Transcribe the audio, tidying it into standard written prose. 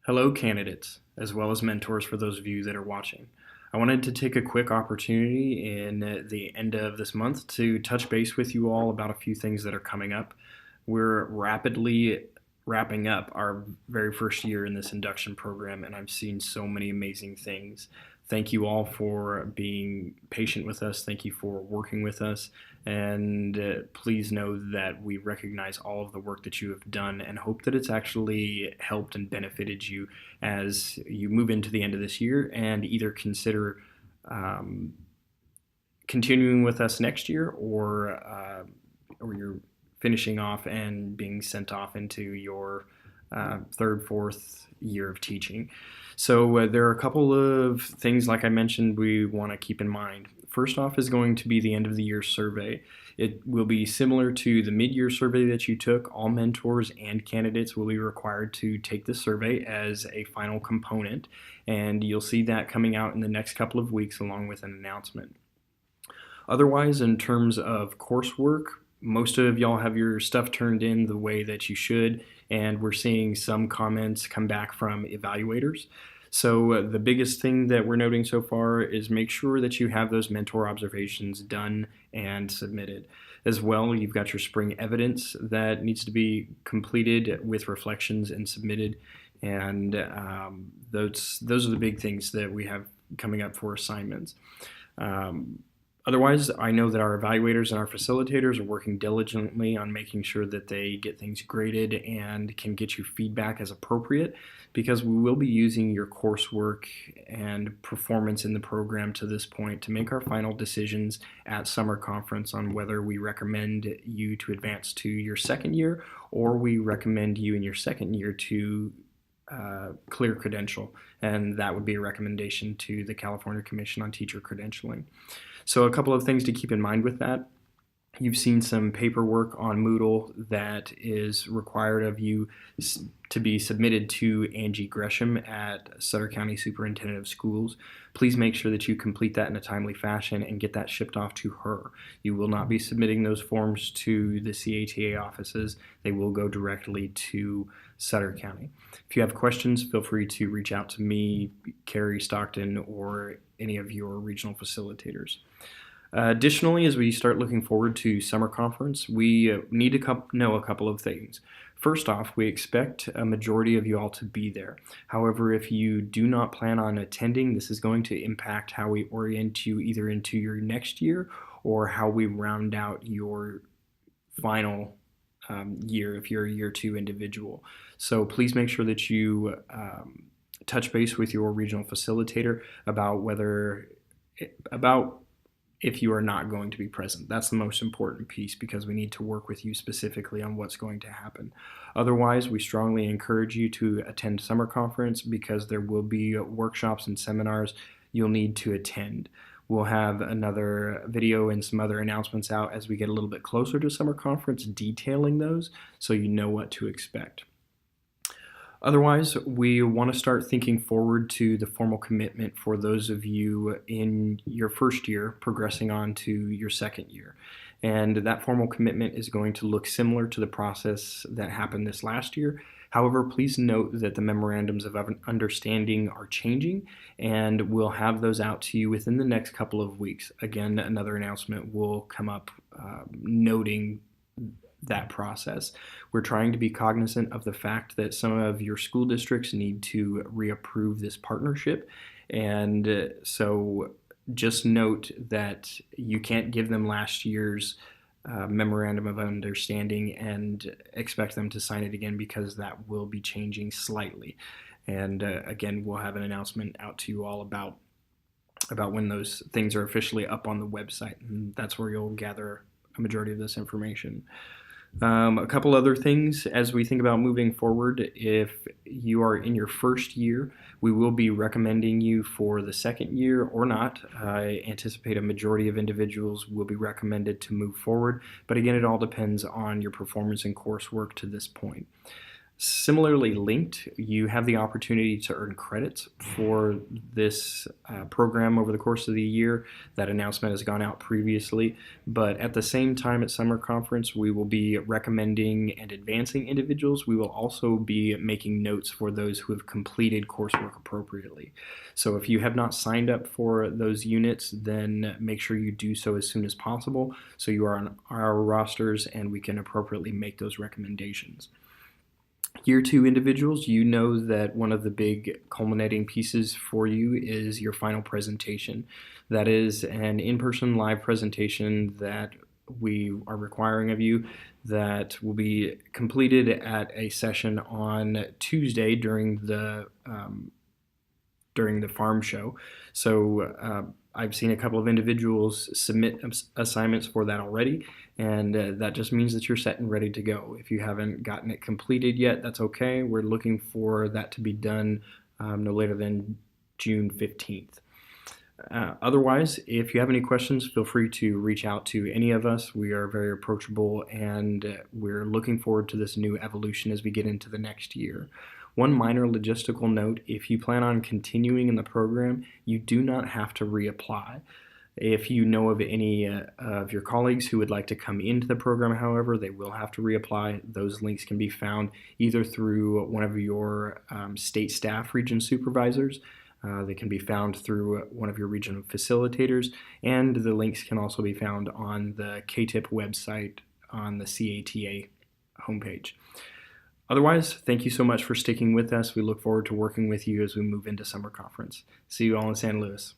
Hello, candidates, as well as mentors for those of you that are watching. I wanted to take a quick opportunity in the end of this month to touch base with you all about a few things that are coming up. We're rapidly wrapping up our very first year in this induction program, and I've seen so many amazing things. Thank you all for being patient with us. Thank you for working with us. And please know that we recognize all of the work that you have done and hope that it's actually helped and benefited you as you move into the end of this year and either consider um, continuing with us next year or you're finishing off and being sent off into your third, fourth year of teaching. So there are a couple of things, like I mentioned, we want to keep in mind. First off is going to be the end of the year survey. It will be similar to the mid-year survey that you took. All mentors and candidates will be required to take this survey as a final component, and you'll see that coming out in the next couple of weeks along with an announcement. Otherwise, in terms of coursework, most of y'all have your stuff turned in the way that you should, and we're seeing some comments come back from evaluators. So the biggest thing that we're noting so far is make sure that you have those mentor observations done and submitted. As well, you've got your spring evidence that needs to be completed with reflections and submitted, and those are the big things that we have coming up for assignments. Otherwise, I know that our evaluators and our facilitators are working diligently on making sure that they get things graded and can get you feedback as appropriate, because we will be using your coursework and performance in the program to this point to make our final decisions at summer conference on whether we recommend you to advance to your second year or we recommend you in your second year to clear credential, and that would be a recommendation to the California Commission on Teacher Credentialing. So a couple of things to keep in mind with that. You've seen some paperwork on Moodle that is required of you to be submitted to Angie Gresham at Sutter County Superintendent of Schools. Please make sure that you complete that in a timely fashion and get that shipped off to her. You will not be submitting those forms to the CATA offices. They will go directly to Sutter County. If you have questions, feel free to reach out to me, Carrie Stockton, or any of your regional facilitators. Additionally, as we start looking forward to summer conference, we need to know a couple of things. First off, we expect a majority of you all to be there. However, if you do not plan on attending, this is going to impact how we orient you either into your next year or how we round out your final year if you're a year two individual. So please make sure that you touch base with your regional facilitator about if you are not going to be present. That's the most important piece, because we need to work with you specifically on what's going to happen. Otherwise, we strongly encourage you to attend summer conference, because there will be workshops and seminars you'll need to attend. We'll have another video and some other announcements out as we get a little bit closer to summer conference detailing those, so you know what to expect. Otherwise, we want to start thinking forward to the formal commitment for those of you in your first year progressing on to your second year. And that formal commitment is going to look similar to the process that happened this last year. However, please note that the memorandums of understanding are changing, and we'll have those out to you within the next couple of weeks. Again, another announcement will come up noting that process. We're trying to be cognizant of the fact that some of your school districts need to reapprove this partnership, and so just note that you can't give them last year's memorandum of understanding and expect them to sign it again, because that will be changing slightly. And again, we'll have an announcement out to you all about when those things are officially up on the website, and that's where you'll gather a majority of this information. A couple other things as we think about moving forward. If you are in your first year, we will be recommending you for the second year or not. I anticipate a majority of individuals will be recommended to move forward, but again, it all depends on your performance and coursework to this point. Similarly linked, you have the opportunity to earn credits for this program over the course of the year. That announcement has gone out previously, but at the same time at summer conference, we will be recommending and advancing individuals. We will also be making notes for those who have completed coursework appropriately. So if you have not signed up for those units, then make sure you do so as soon as possible so you are on our rosters and we can appropriately make those recommendations. Year 2 individuals, you know that one of the big culminating pieces for you is your final presentation. That is an in-person live presentation that we are requiring of you that will be completed at a session on Tuesday during the farm show. So I've seen a couple of individuals submit assignments for that already, and that just means that you're set and ready to go. If you haven't gotten it completed yet, that's okay. We're looking for that to be done no later than June 15th. Otherwise, if you have any questions, feel free to reach out to any of us. We are very approachable, and we're looking forward to this new evolution as we get into the next year. One minor logistical note: if you plan on continuing in the program, you do not have to reapply. If you know of any of your colleagues who would like to come into the program, however, they will have to reapply. Those links can be found either through one of your state staff region supervisors. They can be found through one of your regional facilitators, and the links can also be found on the CATIP website on the CATA homepage. Otherwise, thank you so much for sticking with us. We look forward to working with you as we move into summer conference. See you all in San Luis.